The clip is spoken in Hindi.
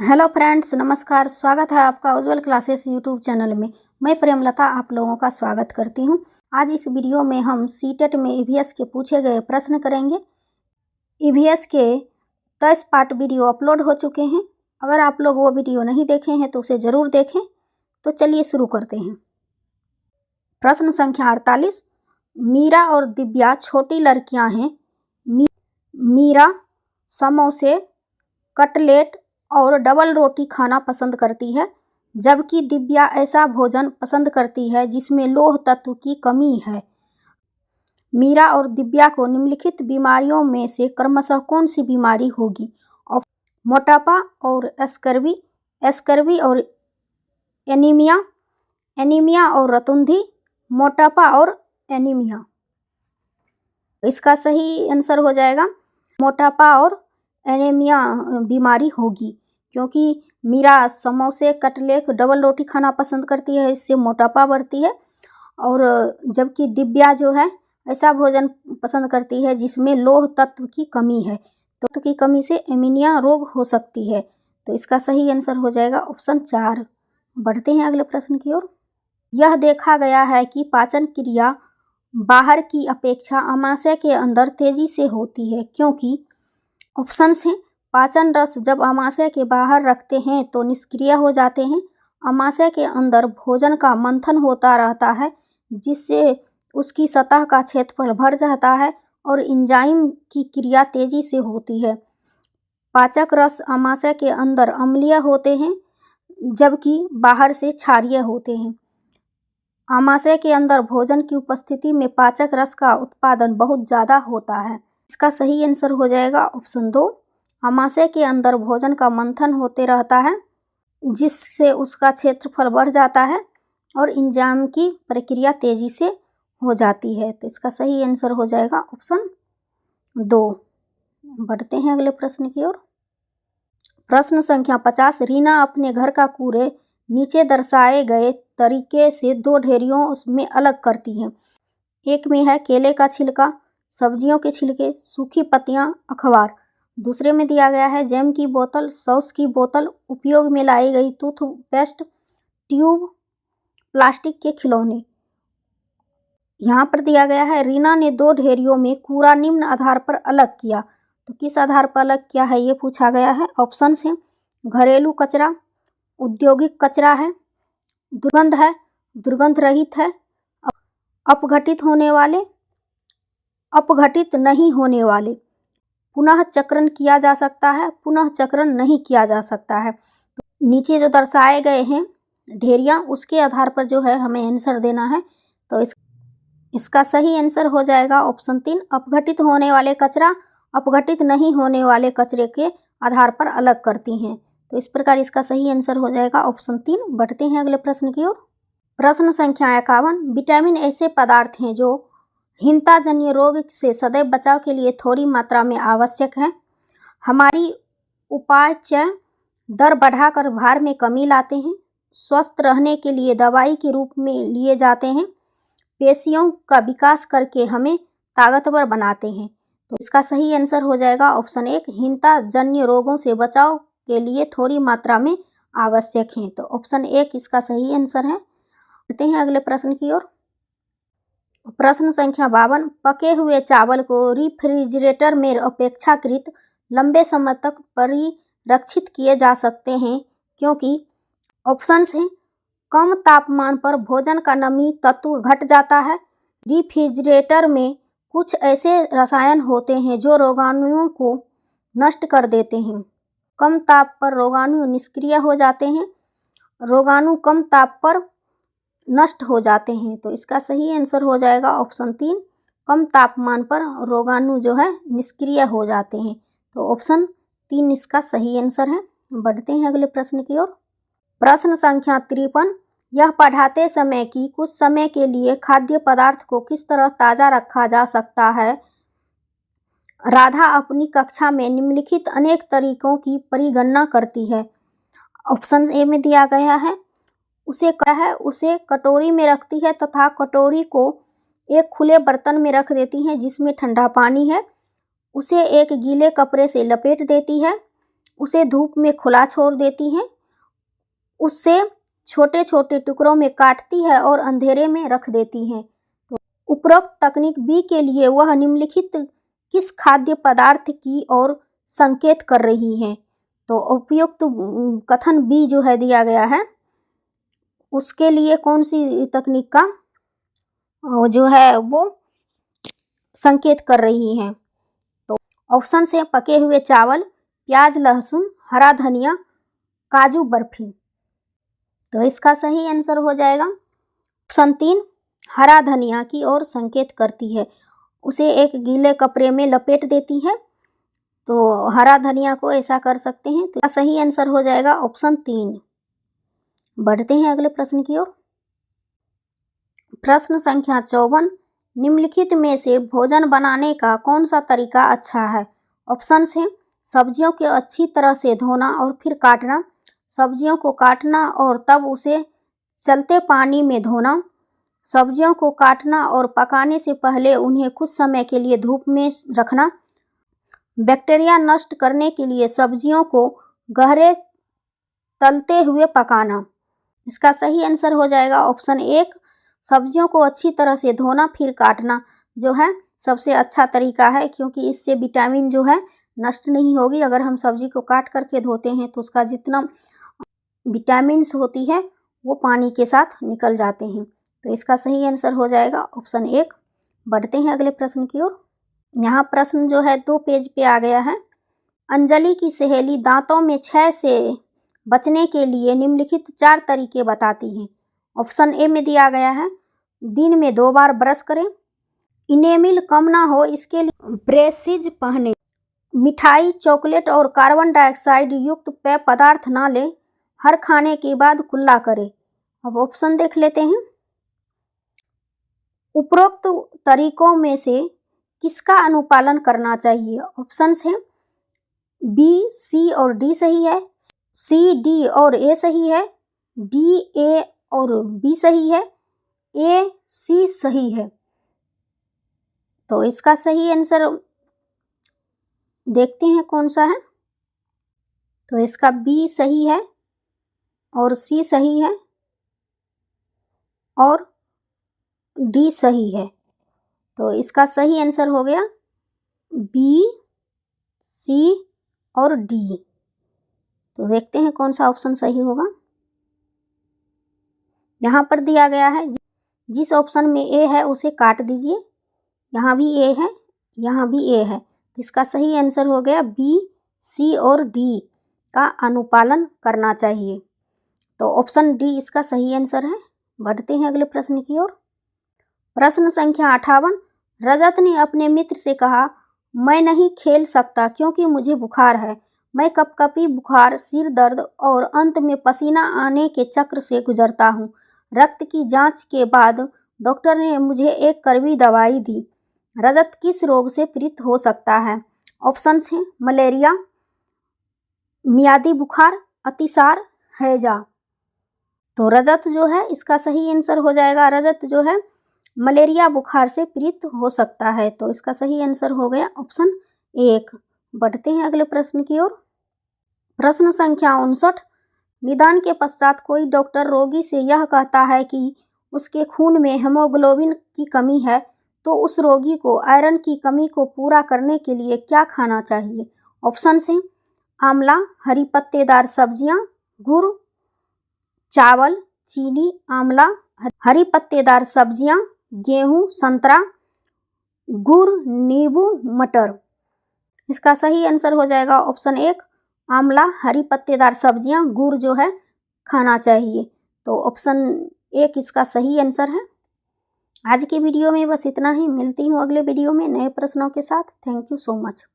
हेलो फ्रेंड्स, नमस्कार। स्वागत है आपका उज्जवल क्लासेस यूट्यूब चैनल में। मैं प्रेमलता आप लोगों का स्वागत करती हूं। आज इस वीडियो में हम सीटेट में ईवीएस के पूछे गए प्रश्न करेंगे। ईवीएस के 23 पार्ट वीडियो अपलोड हो चुके हैं। अगर आप लोग वो वीडियो नहीं देखे हैं तो उसे ज़रूर देखें। तो चलिए शुरू करते हैं। प्रश्न संख्या 48। मीरा और दिव्या छोटी लड़कियाँ हैं। मीरा समोसे, कटलेट और डबल रोटी खाना पसंद करती है, जबकि दिव्या ऐसा भोजन पसंद करती है जिसमें लौह तत्व की कमी है। मीरा और दिव्या को निम्नलिखित बीमारियों में से क्रमशः कौन सी बीमारी होगी? मोटापा और स्कर्वी और एनीमिया, एनीमिया और रतुंधी, मोटापा और एनीमिया। इसका सही आंसर हो जाएगा मोटापा और एनीमिया बीमारी होगी, क्योंकि मीरा समोसे, कटलेट, डबल रोटी खाना पसंद करती है, इससे मोटापा बढ़ती है। और जबकि दिव्या जो है ऐसा भोजन पसंद करती है जिसमें लौह तत्व की कमी है। तत्व की कमी से एनीमिया रोग हो सकती है। तो इसका सही आंसर हो जाएगा ऑप्शन 4। बढ़ते हैं अगले प्रश्न की ओर। यह देखा गया है कि पाचन क्रिया बाहर की अपेक्षा आमाशय के अंदर तेजी से होती है, क्योंकि ऑप्शंस हैं। पाचन रस जब आमाशय के बाहर रखते हैं तो निष्क्रिय हो जाते हैं। आमाशय के अंदर भोजन का मंथन होता रहता है, जिससे उसकी सतह का क्षेत्रफल बढ़ जाता है और एंजाइम की क्रिया तेजी से होती है। पाचक रस आमाशय के अंदर अम्लीय होते हैं, जबकि बाहर से क्षारीय होते हैं। आमाशय के अंदर भोजन की उपस्थिति में पाचक रस का उत्पादन बहुत ज़्यादा होता है। इसका सही आंसर हो जाएगा ऑप्शन 2। आमाशय के अंदर भोजन का मंथन होते रहता है, जिससे उसका क्षेत्रफल बढ़ जाता है और एंजाइम की प्रक्रिया तेजी से हो जाती है। तो इसका सही आंसर हो जाएगा ऑप्शन 2। बढ़ते हैं अगले प्रश्न की ओर। प्रश्न संख्या 50। रीना अपने घर का कूड़े नीचे दर्शाए गए तरीके से 2 ढेरियों में अलग करती हैं। एक में है केले का छिलका, सब्जियों के छिलके, सूखी पत्तियां, अखबार। दूसरे में दिया गया है जैम की बोतल, सॉस की बोतल, उपयोग में लाई गई टूथपेस्ट ट्यूब, प्लास्टिक के खिलौने। यहाँ पर दिया गया है रीना ने 2 ढेरियों में कूड़ा निम्न आधार पर अलग किया। तो किस आधार पर अलग किया है ये पूछा गया है। ऑप्शंस हैं। घरेलू कचरा, औद्योगिक कचरा है, दुर्गंध है, दुर्गंध रहित है, अपघटित होने वाले, अपघटित नहीं होने वाले, पुनः चक्रण किया जा सकता है, पुनः चक्रण नहीं किया जा सकता है। तो नीचे जो दर्शाए गए हैं ढेरियाँ, उसके आधार पर जो है हमें आंसर देना है। तो इसका सही आंसर हो जाएगा ऑप्शन 3। अपघटित होने वाले कचरा अपघटित नहीं होने वाले कचरे के आधार पर अलग करती हैं। तो इस प्रकार इसका सही आंसर हो जाएगा ऑप्शन 3। बढ़ते हैं अगले प्रश्न की ओर। प्रश्न संख्या 51। विटामिन ऐसे पदार्थ हैं जो हीनताजन्य रोग से सदैव बचाव के लिए थोड़ी मात्रा में आवश्यक है। हमारी उपापचय दर बढ़ाकर भार में कमी लाते हैं। स्वस्थ रहने के लिए दवाई के रूप में लिए जाते हैं। पेशियों का विकास करके हमें ताकतवर बनाते हैं। तो इसका सही आंसर हो जाएगा ऑप्शन 1। हीनताजन्य रोगों से बचाव के लिए थोड़ी मात्रा में आवश्यक हैं। तो ऑप्शन 1 इसका सही आंसर है। बढ़ते हैं अगले प्रश्न की ओर। प्रश्न संख्या 52। पके हुए चावल को रेफ्रिजरेटर में अपेक्षाकृत लंबे समय तक परिरक्षित किए जा सकते हैं, क्योंकि ऑप्शंस हैं। कम तापमान पर भोजन का नमी तत्व घट जाता है। रेफ्रिजरेटर में कुछ ऐसे रसायन होते हैं जो रोगाणुओं को नष्ट कर देते हैं। कम ताप पर रोगाणु निष्क्रिय हो जाते हैं। रोगाणु कम ताप पर नष्ट हो जाते हैं। तो इसका सही आंसर हो जाएगा ऑप्शन 3। कम तापमान पर रोगाणु जो है निष्क्रिय हो जाते हैं। तो ऑप्शन 3 इसका सही आंसर है। बढ़ते हैं अगले प्रश्न की ओर। प्रश्न संख्या 53। यह पढ़ाते समय कि कुछ समय के लिए खाद्य पदार्थ को किस तरह ताज़ा रखा जा सकता है। राधा अपनी कक्षा में निम्नलिखित अनेक तरीकों की परिगणना करती है। ऑप्शन ए में दिया गया है उसे कटोरी में रखती है तथा कटोरी को एक खुले बर्तन में रख देती है जिसमें ठंडा पानी है। उसे एक गीले कपड़े से लपेट देती है। उसे धूप में खुला छोड़ देती हैं, उससे छोटे छोटे टुकड़ों में काटती है और अंधेरे में रख देती हैं। तो उपरोक्त तकनीक बी के लिए वह निम्नलिखित किस खाद्य पदार्थ की ओर संकेत कर रही है? तो उपयुक्त कथन बी जो है दिया गया है, उसके लिए कौन सी तकनीक का जो है वो संकेत कर रही हैं? तो ऑप्शन से पके हुए चावल, प्याज, लहसुन, हरा धनिया, काजू बर्फी। तो इसका सही आंसर हो जाएगा ऑप्शन 3, हरा धनिया की ओर संकेत करती है। उसे एक गीले कपड़े में लपेट देती है, तो हरा धनिया को ऐसा कर सकते हैं। तो सही आंसर हो जाएगा ऑप्शन 3। बढ़ते हैं अगले प्रश्न की ओर। प्रश्न संख्या 54, निम्नलिखित में से भोजन बनाने का कौन सा तरीका अच्छा है? ऑप्शन है सब्जियों को अच्छी तरह से धोना और फिर काटना, सब्जियों को काटना और तब उसे चलते पानी में धोना, सब्जियों को काटना और पकाने से पहले उन्हें कुछ समय के लिए धूप में रखना, बैक्टीरिया नष्ट करने के लिए सब्जियों को गहरे तलते हुए पकाना। इसका सही आंसर हो जाएगा ऑप्शन 1, सब्जियों को अच्छी तरह से धोना फिर काटना जो है सबसे अच्छा तरीका है, क्योंकि इससे विटामिन जो है नष्ट नहीं होगी। अगर हम सब्जी को काट करके धोते हैं तो उसका जितना विटामिन्स होती है वो पानी के साथ निकल जाते हैं। तो इसका सही आंसर हो जाएगा ऑप्शन 1। बढ़ते हैं अगले प्रश्न की ओर। यहाँ प्रश्न जो है 2 पेज पे आ गया है। अंजलि की सहेली दांतों में क्षय से बचने के लिए निम्नलिखित 4 तरीके बताती हैं। ऑप्शन ए में दिया गया है दिन में 2 बार ब्रश करें, इनेमिल कम ना हो इसके लिए ब्रेसिज पहने, मिठाई, चॉकलेट और कार्बन डाइऑक्साइड युक्त पेय पदार्थ ना लें, हर खाने के बाद कुल्ला करें। अब ऑप्शन देख लेते हैं। उपरोक्त तरीकों में से किसका अनुपालन करना चाहिए? ऑप्शन है बी, सी और डी सही है, सी, डी और ए सही है, डी, ए और बी सही है, ए, सी सही है। तो इसका सही आंसर देखते हैं कौन सा है। तो इसका बी सही है और सी सही है और डी सही है। तो इसका सही आंसर हो गया बी, सी और डी। तो देखते हैं कौन सा ऑप्शन सही होगा। यहाँ पर दिया गया है जिस ऑप्शन में ए है उसे काट दीजिए, यहाँ भी ए है, यहाँ भी ए है। इसका सही आंसर हो गया बी, सी और डी का अनुपालन करना चाहिए। तो ऑप्शन डी इसका सही आंसर है। बढ़ते हैं अगले प्रश्न की ओर। प्रश्न संख्या 58, रजत ने अपने मित्र से कहा, मैं नहीं खेल सकता क्योंकि मुझे बुखार है। मैं कपकपी, बुखार, सिर दर्द और अंत में पसीना आने के चक्र से गुजरता हूँ। रक्त की जांच के बाद डॉक्टर ने मुझे एक कड़वी दवाई दी। रजत किस रोग से पीड़ित हो सकता है? ऑप्शंस हैं मलेरिया, मियादी बुखार, अतिसार, हैजा। तो रजत जो है इसका सही आंसर हो जाएगा, रजत जो है मलेरिया बुखार से पीड़ित हो सकता है। तो इसका सही आंसर हो गया ऑप्शन 1। बढ़ते हैं अगले प्रश्न की ओर। प्रश्न संख्या 59, निदान के पश्चात कोई डॉक्टर रोगी से यह कहता है कि उसके खून में हेमोग्लोबिन की कमी है, तो उस रोगी को आयरन की कमी को पूरा करने के लिए क्या खाना चाहिए? ऑप्शन से आंवला, हरी पत्तेदार सब्जियां, गुड़, चावल, चीनी, आंवला, हरी पत्तेदार सब्जियां, गेहूं, संतरा, गुड़, नींबू, मटर। इसका सही आंसर हो जाएगा ऑप्शन 1, आंवला, हरी पत्तेदार सब्जियां, गुड़ जो है खाना चाहिए। तो ऑप्शन 1 इसका सही आंसर है। आज की वीडियो में बस इतना ही। मिलती हूँ अगले वीडियो में नए प्रश्नों के साथ। Thank you so much.